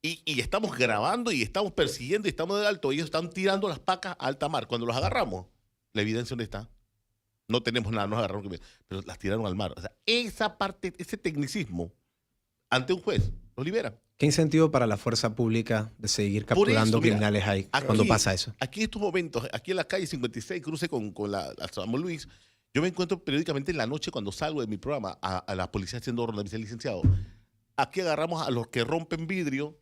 y estamos grabando y estamos persiguiendo y estamos de alto, ellos están tirando las pacas a alta mar. Cuando los agarramos, la evidencia ¿dónde está? No tenemos nada, nos agarraron, pero las tiraron al mar. O sea, esa parte, ese tecnicismo, ante un juez, los libera. ¿Qué incentivo para la fuerza pública de seguir capturando criminales hay cuando pasa eso? Aquí en estos momentos, aquí en la calle 56, cruce con la Samuel Luis, yo me encuentro periódicamente en la noche cuando salgo de mi programa a la policía haciendo ronda, dice el licenciado. Aquí agarramos a los que rompen vidrio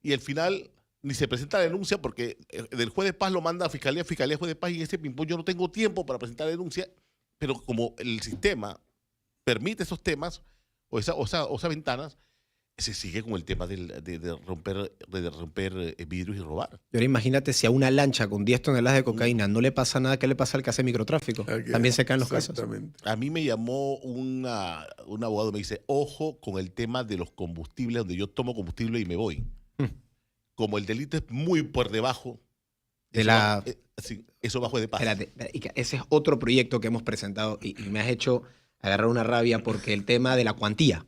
y al final ni se presenta la denuncia porque del juez de paz lo manda a fiscalía, juez de paz y en ese ping-pong yo no tengo tiempo para presentar la denuncia, pero como el sistema permite esos temas o esas ventanas, se sigue con el tema de romper vidrios y robar. Y ahora imagínate si a una lancha con 10 toneladas de cocaína no le pasa nada, ¿qué le pasa al que hace microtráfico? También se caen los casos. A mí me llamó un abogado, me dice, ojo con el tema de los combustibles, donde yo tomo combustible y me voy. Como el delito es muy por debajo, eso bajo de paz. Espérate, ese es otro proyecto que hemos presentado y me has hecho agarrar una rabia porque el tema de la cuantía,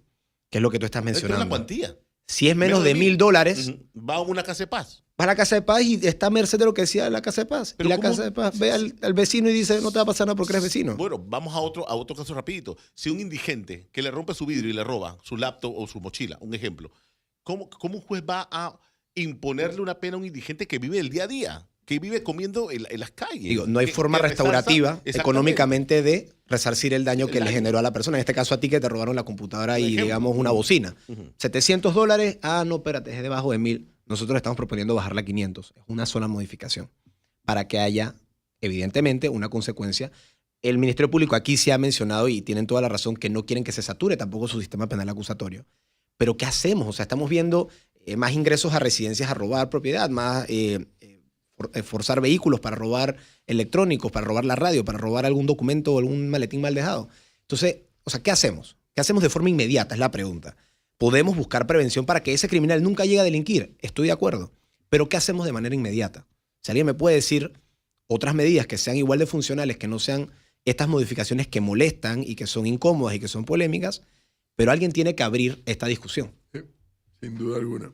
que es lo que tú estás mencionando. ¿Es la cuantía? Si es menos de $1,000, va a una casa de paz. Va a la casa de paz y está a merced de lo que decía la casa de paz. Pero y la casa de paz ve al vecino y dice, no te va a pasar nada porque eres vecino. Bueno, vamos a otro caso rapidito. Si un indigente que le rompe su vidrio y le roba su laptop o su mochila, un ejemplo, ¿cómo un juez va a imponerle una pena a un indigente que vive el día a día? Que vive comiendo en las calles. Digo, no hay forma restaurativa económicamente de resarcir el daño que le generó a la persona. En este caso a ti que te robaron la computadora y digamos una bocina. $700, no, espérate, es debajo de 1,000. Nosotros estamos proponiendo bajarla a 500. Es una sola modificación para que haya, evidentemente, una consecuencia. El Ministerio Público aquí se ha mencionado y tienen toda la razón que no quieren que se sature tampoco su sistema penal acusatorio. Pero ¿qué hacemos? O sea, estamos viendo más ingresos a residencias a robar propiedad, más forzar vehículos, para robar electrónicos, para robar la radio, para robar algún documento o algún maletín mal dejado. Entonces, o sea, ¿qué hacemos? ¿Qué hacemos de forma inmediata? Es la pregunta. Podemos buscar prevención para que ese criminal nunca llegue a delinquir. Estoy de acuerdo. Pero ¿qué hacemos de manera inmediata? Si alguien me puede decir otras medidas que sean igual de funcionales, que no sean estas modificaciones que molestan y que son incómodas y que son polémicas, pero alguien tiene que abrir esta discusión. Sí, sin duda alguna.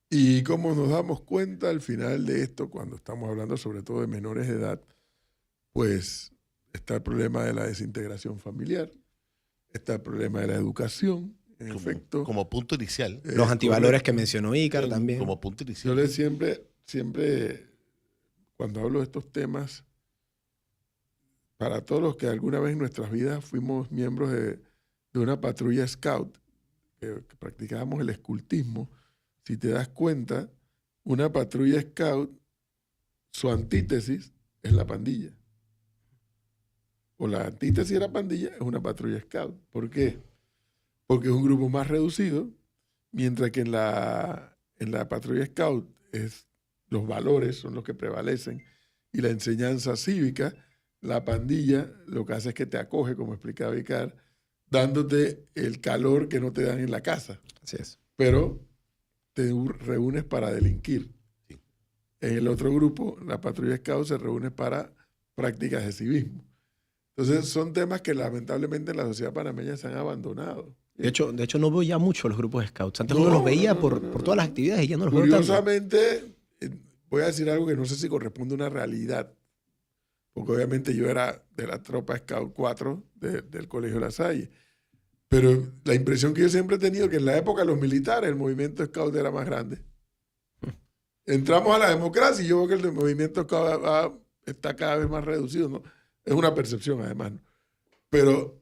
Y como nos damos cuenta al final de esto, cuando estamos hablando sobre todo de menores de edad, pues está el problema de la desintegración familiar, está el problema de la educación, en efecto. Como punto inicial. Los antivalores correcto. que mencionó Ícar también. Como punto Yo inicial. les siempre, cuando hablo de estos temas, para todos los que alguna vez en nuestras vidas fuimos miembros de una patrulla scout, que practicábamos el escultismo, si te das cuenta, una patrulla scout, su antítesis es la pandilla. O la antítesis de la pandilla es una patrulla scout. ¿Por qué? Porque es un grupo más reducido, mientras que en la patrulla scout los valores son los que prevalecen y la enseñanza cívica. La pandilla lo que hace es que te acoge, como explicaba Icar, dándote el calor que no te dan en la casa. Así es. Pero te reúnes para delinquir. Sí. En el otro grupo, la patrulla scout se reúne para prácticas de civismo. Entonces son temas que lamentablemente en la sociedad panameña se han abandonado. De hecho, no veo ya mucho los grupos scouts. Antes uno los veía por todas las actividades y ya no los veo tanto. Curiosamente, voy a decir algo que no sé si corresponde a una realidad, porque obviamente yo era de la tropa Scout 4 del Colegio La Salle, pero la impresión que yo siempre he tenido es que en la época de los militares el movimiento Scout era más grande. Entramos a la democracia y yo veo que el movimiento Scout está cada vez más reducido, ¿no? Es una percepción además, ¿no? Pero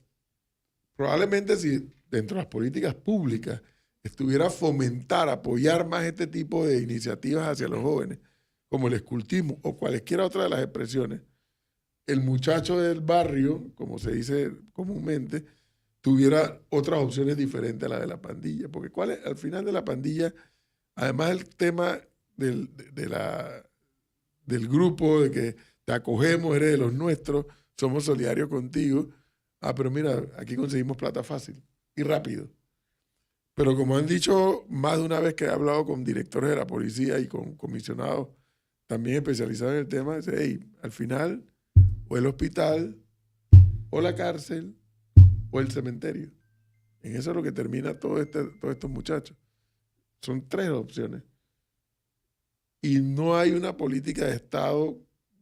probablemente si dentro de las políticas públicas estuviera fomentar, apoyar más este tipo de iniciativas hacia los jóvenes, como el escultismo o cualesquiera otra de las expresiones, el muchacho del barrio, como se dice comúnmente, tuviera otras opciones diferentes a la de la pandilla. Porque al final de la pandilla, además el tema del grupo, de que te acogemos, eres de los nuestros, somos solidarios contigo. Ah, pero mira, aquí conseguimos plata fácil y rápido. Pero como han dicho más de una vez que he hablado con directores de la policía y con comisionados también especializados en el tema, dice, hey, al final, o el hospital, o la cárcel, o el cementerio. En eso es lo que termina todos estos muchachos. Son 3 opciones. Y no hay una política de Estado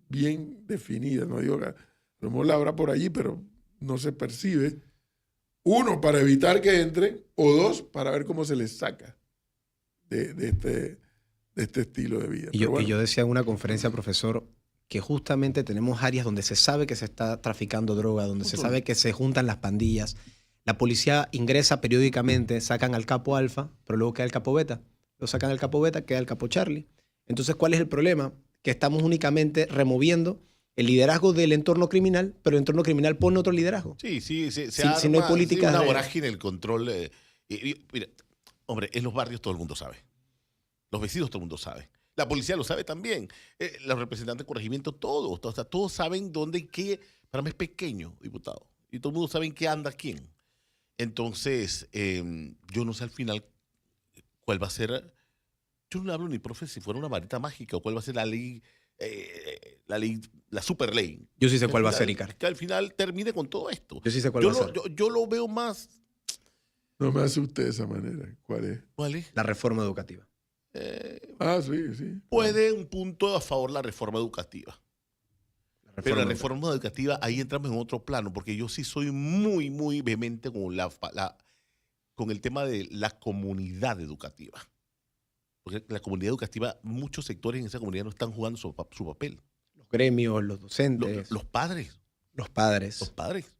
bien definida. No digo que a lo mejor la habrá por allí, pero no se percibe. 1, para evitar que entren, o 2, para ver cómo se les saca de este estilo de vida. Y yo decía en una conferencia, profesor, que justamente tenemos áreas donde se sabe que se está traficando droga, donde se sabe que se juntan las pandillas. La policía ingresa periódicamente, sacan al capo alfa, pero luego queda el capo beta. Lo sacan al capo beta, queda el capo Charlie. Entonces, ¿cuál es el problema? Que estamos únicamente removiendo el liderazgo del entorno criminal, pero el entorno criminal pone otro liderazgo. Sí, si no hay políticas una de... vorágine, el control. Mira, hombre, en los barrios todo el mundo sabe. Los vecinos todo el mundo sabe. La policía lo sabe también. Los representantes de corregimiento, todos saben dónde y qué. Para mí es pequeño, diputado. Y todo el mundo sabe en qué anda quién. Entonces, yo no sé al final cuál va a ser. Yo no hablo ni, profe, si fuera una varita mágica o cuál va a ser la ley, la super ley. Yo sí sé cuál va a final, ser, Icar. Que al final termine con todo esto. Yo sí sé cuál va a ser. Yo lo veo más. No me asuste de esa manera. ¿Cuál es? ¿Cuál es? La reforma educativa. Sí. Puede un punto a favor la reforma educativa. Pero la reforma educativa, ahí entramos en otro plano, porque yo sí soy muy, muy vehemente con el tema de la comunidad educativa. Porque la comunidad educativa, muchos sectores en esa comunidad no están jugando su papel. Los gremios, los docentes. Los padres. Los padres. Los padres.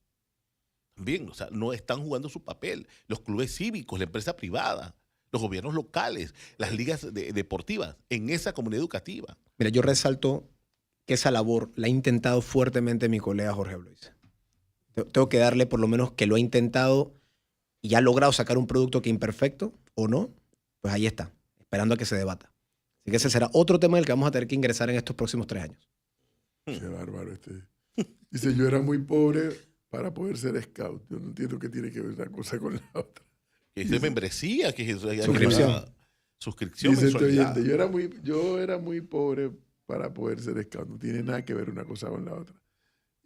También, o sea, no están jugando su papel. Los clubes cívicos, la empresa privada, los gobiernos locales, las ligas deportivas, en esa comunidad educativa. Mira, yo resalto que esa labor la ha intentado fuertemente mi colega Jorge Blois. Tengo que darle por lo menos que lo ha intentado y ha logrado sacar un producto que imperfecto o no, pues ahí está, esperando a que se debata. Así que ese será otro tema en el que vamos a tener que ingresar en estos próximos 3 años. Qué bárbaro este. Dice, yo era muy pobre para poder ser scout. Yo no entiendo qué tiene que ver una cosa con la otra. ¿Qué es de membresía? ¿Qué es eso? Suscripción. Suscripción, Dice este mensualidad. oyente, yo era muy pobre para poder ser scout. No tiene nada que ver una cosa con la otra.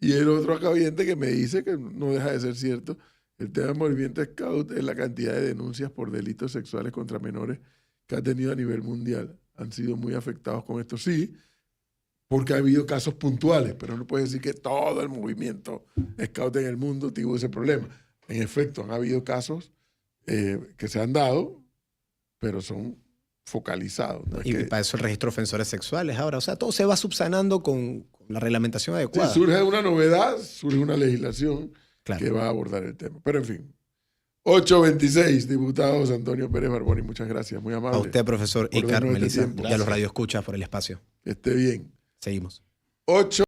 Y el otro acá oyente que me dice que no deja de ser cierto, el tema del movimiento scout es la cantidad de denuncias por delitos sexuales contra menores que ha tenido a nivel mundial. Han sido muy afectados con esto, sí, porque ha habido casos puntuales, pero no puede decir que todo el movimiento scout en el mundo tuvo ese problema. En efecto, han habido casos que se han dado, pero son focalizados. ¿No? Es Y que, para eso el registro de ofensores sexuales ahora. O sea, todo se va subsanando con la reglamentación adecuada. si surge una novedad, surge una legislación Claro. que va a abordar el tema. Pero en fin. 826, diputados Antonio Pérez Barboni, muchas gracias, muy amable. A usted, profesor Por Icar, darnos este Melissa, tiempo. y a los radioescuchas por el espacio. Que esté bien. Seguimos. 8